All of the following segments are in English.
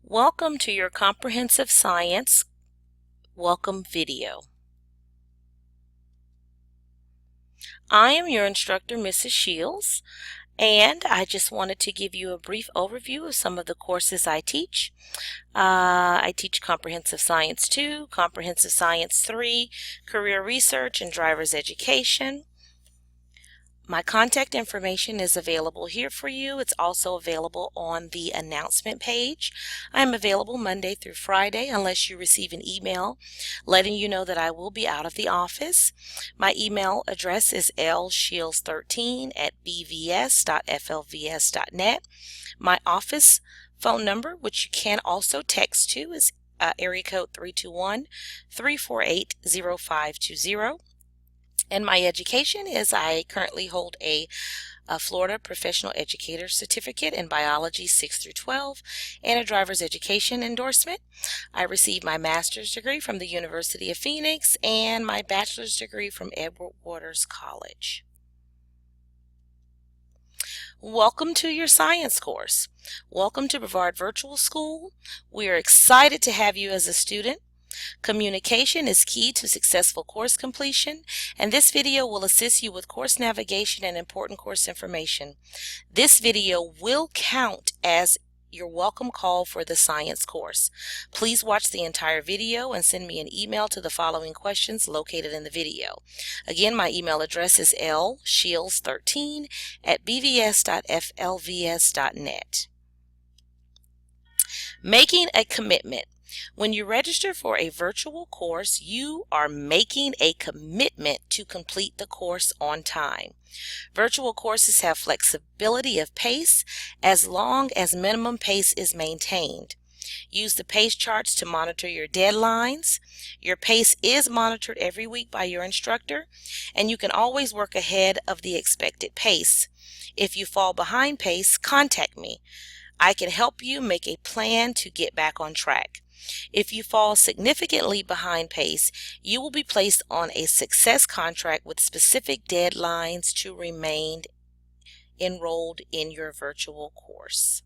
Welcome to your Comprehensive Science welcome video. I am your instructor, Mrs. Shields, and I just wanted to give you a brief overview of some of the courses I teach. I teach Comprehensive Science 2, Comprehensive Science 3, Career Research, and Driver's Education. My contact information is available here for you. It's also available on the announcement page. I'm available Monday through Friday unless you receive an email letting you know that I will be out of the office. My email address is lshields13@bvs.flvs.net. My office phone number, which you can also text to, is area code 321-348-0520. And my education is I currently hold a Florida Professional Educator Certificate in Biology 6 through 12 and a Driver's Education endorsement. I received my master's degree from the University of Phoenix and my bachelor's degree from Edward Waters College. Welcome to your science course. Welcome to Brevard Virtual School. We are excited to have you as a student. Communication is key to successful course completion, and this video will assist you with course navigation and important course information. This video will count as your welcome call for the science course. Please watch the entire video and send me an email to the following questions located in the video. Again, my email address is lshields13@bvs.flvs.net. Making a commitment. When you register for a virtual course, you are making a commitment to complete the course on time. Virtual courses have flexibility of pace as long as minimum pace is maintained. Use the pace charts to monitor your deadlines. Your pace is monitored every week by your instructor, and you can always work ahead of the expected pace. If you fall behind pace, contact me. I can help you make a plan to get back on track. If you fall significantly behind pace, you will be placed on a success contract with specific deadlines to remain enrolled in your virtual course.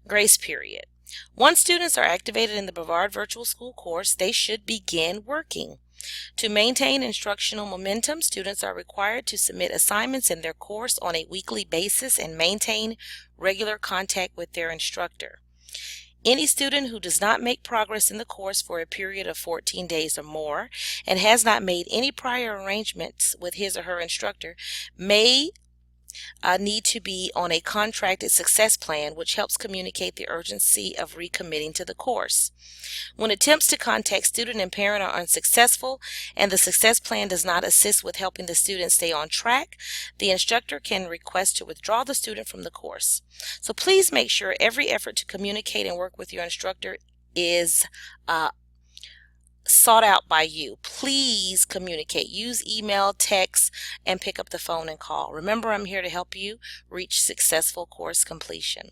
Grace period. Once students are activated in the Brevard Virtual School course, they should begin working. To maintain instructional momentum, students are required to submit assignments in their course on a weekly basis and maintain regular contact with their instructor. Any student who does not make progress in the course for a period of 14 days or more and has not made any prior arrangements with his or her instructor may need to be on a contracted success plan, which helps communicate the urgency of recommitting to the course. When attempts to contact student and parent are unsuccessful and the success plan does not assist with helping the student stay on track, the instructor can request to withdraw the student from the course. So please make sure every effort to communicate and work with your instructor is sought out by you. Please communicate. Use email, text, and pick up the phone and call. Remember, I'm here to help you reach successful course completion.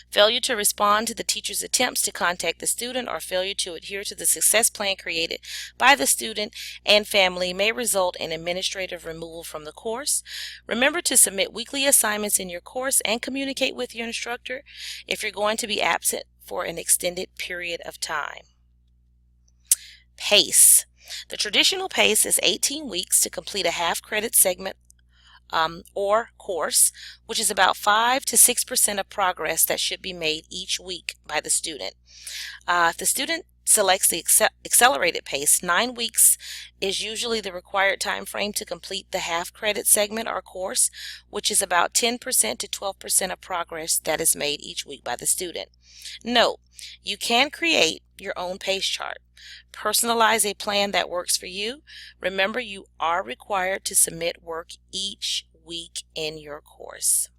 Failure to respond to the teacher's attempts to contact the student or failure to adhere to the success plan created by the student and family may result in administrative removal from the course. Remember to submit weekly assignments in your course and communicate with your instructor if you're going to be absent for an extended period of time. Pace. The traditional pace is 18 weeks to complete a half-credit segment or course, which is about 5 to 6% of progress that should be made each week by the student. If the student selects the accelerated pace, 9 weeks is usually the required time frame to complete the half-credit segment or course, which is about 10% to 12% of progress that is made each week by the student. Note, you can create your own pace chart. Personalize a plan that works for you. Remember, you are required to submit work each week in your course.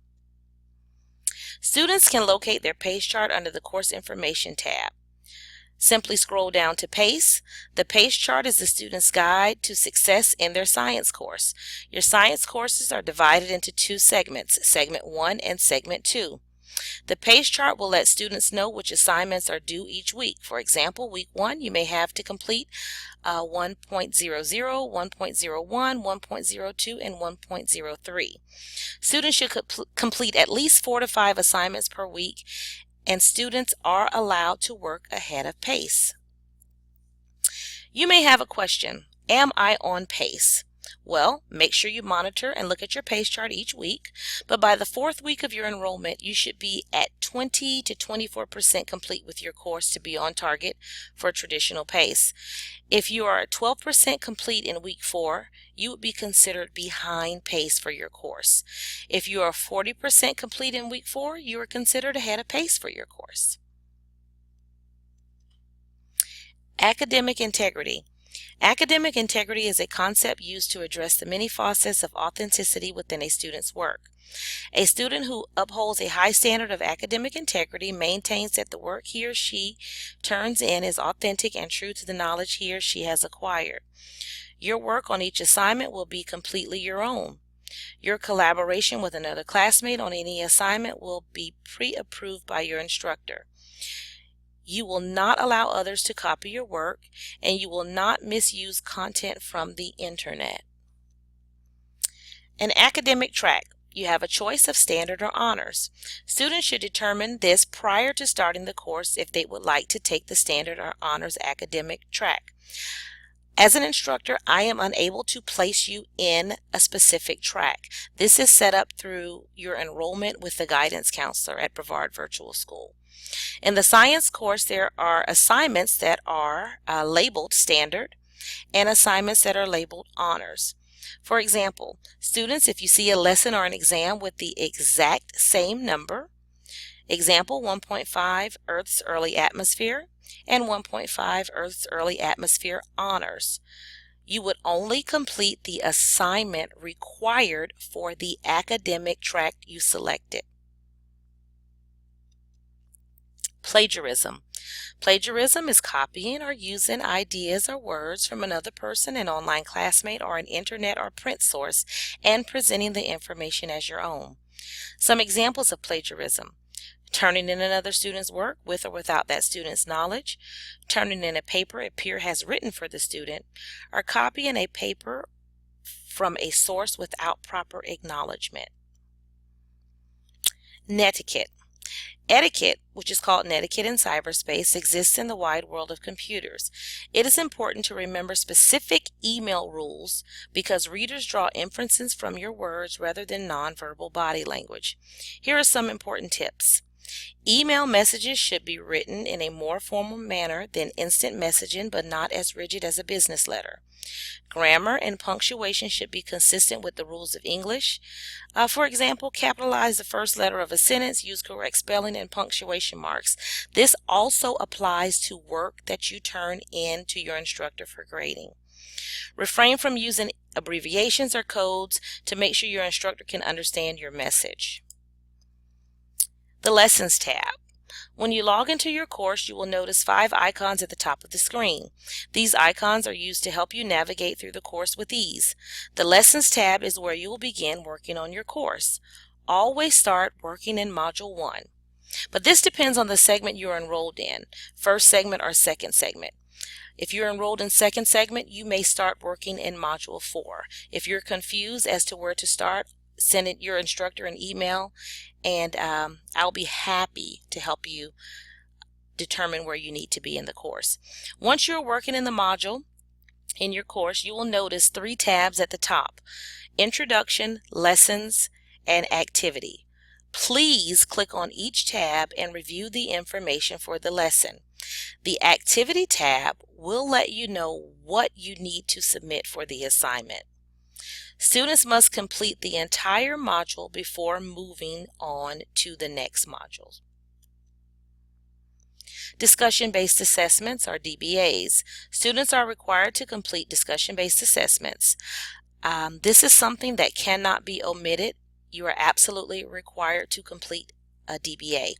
Students can locate their pace chart under the Course Information tab. Simply scroll down to PACE. The PACE chart is the student's guide to success in their science course. Your science courses are divided into two segments, Segment 1 and Segment 2. The PACE chart will let students know which assignments are due each week. For example, week 1 you may have to complete 1.00, 1.01, 1.02, and 1.03. Students should complete at least 4 to 5 assignments per week and students are allowed to work ahead of pace. You may have a question: am I on pace? Well, make sure you monitor and look at your pace chart each week, but by the 4th week of your enrollment, you should be at 20 to 24% complete with your course to be on target for traditional pace. If you are at 12% complete in week 4, you would be considered behind pace for your course. If you are 40% complete in week 4, you are considered ahead of pace for your course. Academic integrity. Academic integrity is a concept used to address the many facets of authenticity within a student's work. A student who upholds a high standard of academic integrity maintains that the work he or she turns in is authentic and true to the knowledge he or she has acquired. Your work on each assignment will be completely your own. Your collaboration with another classmate on any assignment will be pre-approved by your instructor. You will not allow others to copy your work, and you will not misuse content from the internet. An academic track. You have a choice of standard or honors. Students should determine this prior to starting the course if they would like to take the standard or honors academic track. As an instructor, I am unable to place you in a specific track. This is set up through your enrollment with the guidance counselor at Brevard Virtual School. In the science course, there are assignments that are labeled standard and assignments that are labeled honors. For example, students, if you see a lesson or an exam with the exact same number, example 1.5 Earth's early atmosphere and 1.5 Earth's early atmosphere honors, you would only complete the assignment required for the academic track you selected. Plagiarism. Plagiarism is copying or using ideas or words from another person, an online classmate, or an internet or print source, and presenting the information as your own. Some examples of plagiarism: turning in another student's work with or without that student's knowledge, turning in a paper a peer has written for the student, or copying a paper from a source without proper acknowledgement. Netiquette. Etiquette, which is called netiquette in cyberspace, exists in the wide world of computers. It is important to remember specific email rules because readers draw inferences from your words rather than nonverbal body language. Here are some important tips. Email messages should be written in a more formal manner than instant messaging, but not as rigid as a business letter. Grammar and punctuation should be consistent with the rules of English. For example, capitalize the first letter of a sentence, use correct spelling and punctuation marks. This also applies to work that you turn in to your instructor for grading. Refrain from using abbreviations or codes to make sure your instructor can understand your message. The Lessons tab. When you log into your course, you will notice 5 icons at the top of the screen. These icons are used to help you navigate through the course with ease. The Lessons tab is where you will begin working on your course. Always start working in Module 1. But this depends on the segment you're enrolled in, first segment or second segment. If you're enrolled in second segment, you may start working in Module 4. If you're confused as to where to start, send your instructor an email, and I'll be happy to help you determine where you need to be in the course. Once you're working in the module in your course, you will notice 3 tabs at the top: Introduction, Lessons, and Activity. Please click on each tab and review the information for the lesson. The Activity tab will let you know what you need to submit for the assignment. Students must complete the entire module before moving on to the next module. Discussion-based assessments, or DBAs. Students are required to complete discussion-based assessments. This is something that cannot be omitted. You are absolutely required to complete a DBA.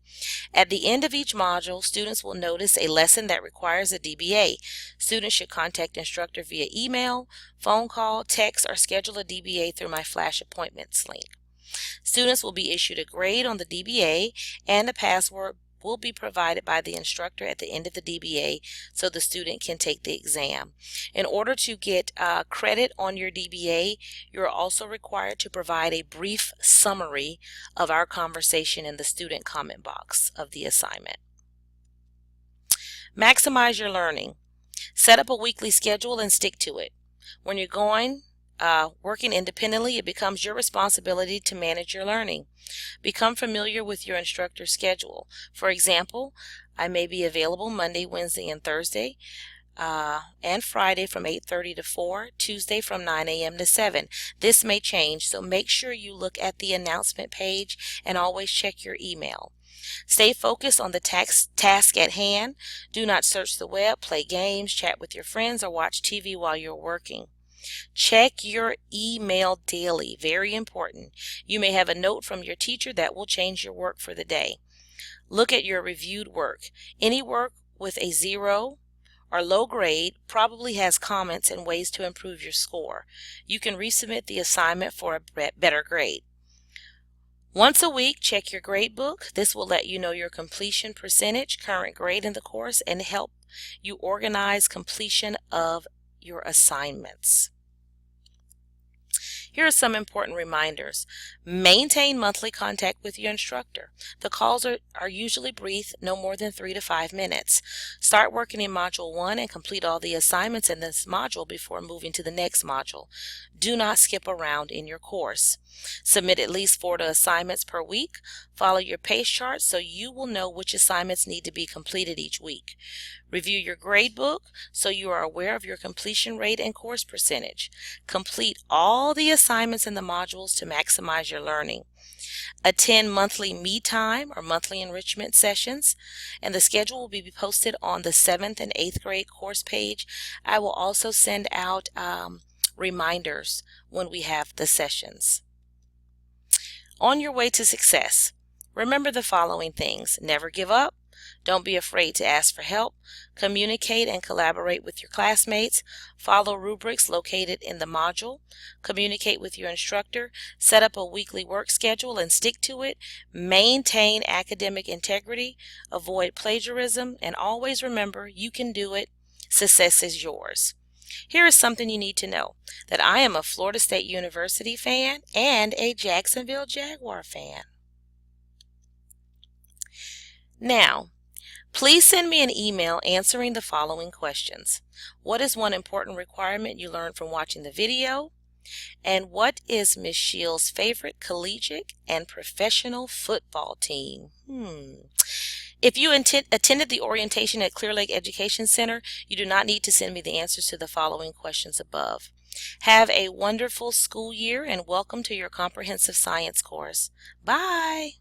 At the end of each module, students will notice a lesson that requires a DBA. Students should contact instructor via email, phone call, text, or schedule a DBA through my Flash Appointments link. Students will be issued a grade on the DBA and a password will be provided by the instructor at the end of the DBA so the student can take the exam. In order to get credit on your DBA, you're also required to provide a brief summary of our conversation in the student comment box of the assignment. Maximize your learning. Set up a weekly schedule and stick to it. When you're working independently, it becomes your responsibility to manage your learning. Become familiar with your instructor's schedule. For example, I may be available Monday, Wednesday, and Thursday, and Friday from 8:30 to 4, Tuesday from 9 a.m. to 7. This may change, so make sure you look at the announcement page and always check your email. Stay focused on the task at hand. Do not search the web, play games, chat with your friends, or watch TV while you're working. Check your email daily. Very important. You may have a note from your teacher that will change your work for the day. Look at your reviewed work. Any work with a 0 or low grade probably has comments and ways to improve your score. You can resubmit the assignment for a better grade. Once a week, check your grade book. This will let you know your completion percentage, current grade in the course, and help you organize completion of your assignments. Here are some important reminders. Maintain monthly contact with your instructor. The calls are usually brief, no more than 3 to 5 minutes. Start working in Module 1 and complete all the assignments in this module before moving to the next module. Do not skip around in your course. Submit at least 4 assignments per week. Follow your pace chart so you will know which assignments need to be completed each week. Review your grade book so you are aware of your completion rate and course percentage. Complete all the assignments in the modules to maximize your learning. Attend monthly me time or monthly enrichment sessions, and the schedule will be posted on the 7th and 8th grade course page. I will also send out reminders when we have the sessions. On your way to success, remember the following things. Never give up. Don't be afraid to ask for help. Communicate and collaborate with your classmates. Follow rubrics located in the module. Communicate with your instructor. Set up a weekly work schedule and stick to it. Maintain academic integrity. Avoid plagiarism. And always remember, you can do it. Success is yours. Here is something you need to know, that I am a Florida State University fan and a Jacksonville Jaguar fan. Now, please send me an email answering the following questions. What is one important requirement you learned from watching the video? And what is Ms. Shields' favorite collegiate and professional football team? If you attended the orientation at Clear Lake Education Center, you do not need to send me the answers to the following questions above. Have a wonderful school year and welcome to your comprehensive science course. Bye!